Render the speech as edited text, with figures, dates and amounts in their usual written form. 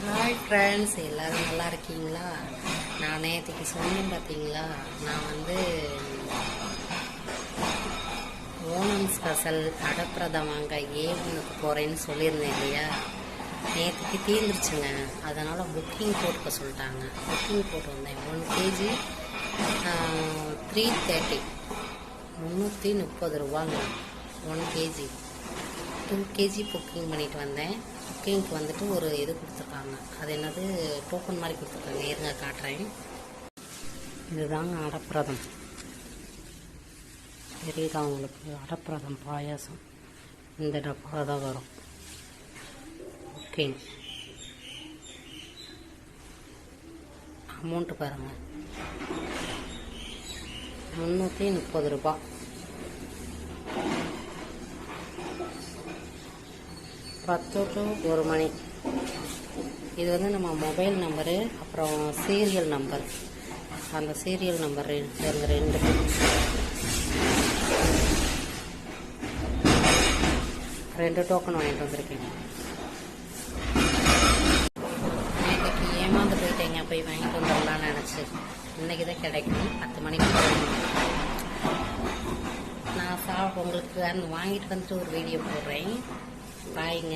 Hi friends, எல்லோரும் நல்லா இருக்கீங்களா? நான் நேற்றுக்கு சொன்னேன் பார்த்தீங்களா, நான் ஓணம் ஸ்பெஷல் அடப்பிரதம் வாங்க ஏவனுக்கு போகிறேன்னு சொல்லியிருந்தேன் இல்லையா. நேற்றுக்கு தீர்ந்துருச்சுங்க. அதனால் புக்கிங் போட்டுக்க சொல்லிட்டாங்க. புக்கிங் போட்டு வந்தேன். 1 kg 330 330 ரூபாங்க. 1 kg 2 kg புக்கிங் பண்ணிட்டு வந்தேன். புக்கிங்க்கு ஒரு இது கொடுத்துருக்காங்க. அது என்னது, டோக்கன் மாதிரி கொடுத்துருக்காங்க. இருங்க காட்டுறேன். இதுதாங்க அடப்பிரதம். தெரியுதா உங்களுக்கு? அடப்பிரதம் பாயாசம் இந்த டப்பாவில் தான் வரும். புக்கிங் அமௌண்ட்டு பாருங்கள், 330 ரூபா. 10 to 1 மணி. இது நம்ம மொபைல் நம்பரு, அப்புறம் சீரியல் நம்பர். அந்த சீரியல் நம்பர் 2 டோக்கன் வாங்கிட்டு வந்திருக்கேன். நேற்றுக்கு ஏமாந்து போயிட்டேங்க. போய் வாங்கிட்டு வந்துடலான்னு நினச்சி. இன்றைக்கி தான் கிடைக்கும். 10 மணிக்கு போகணும். நான் உங்களுக்கு வாங்கிட்டு வந்துட்டு ஒரு வீடியோ போடுறேன். பாய்ங்க.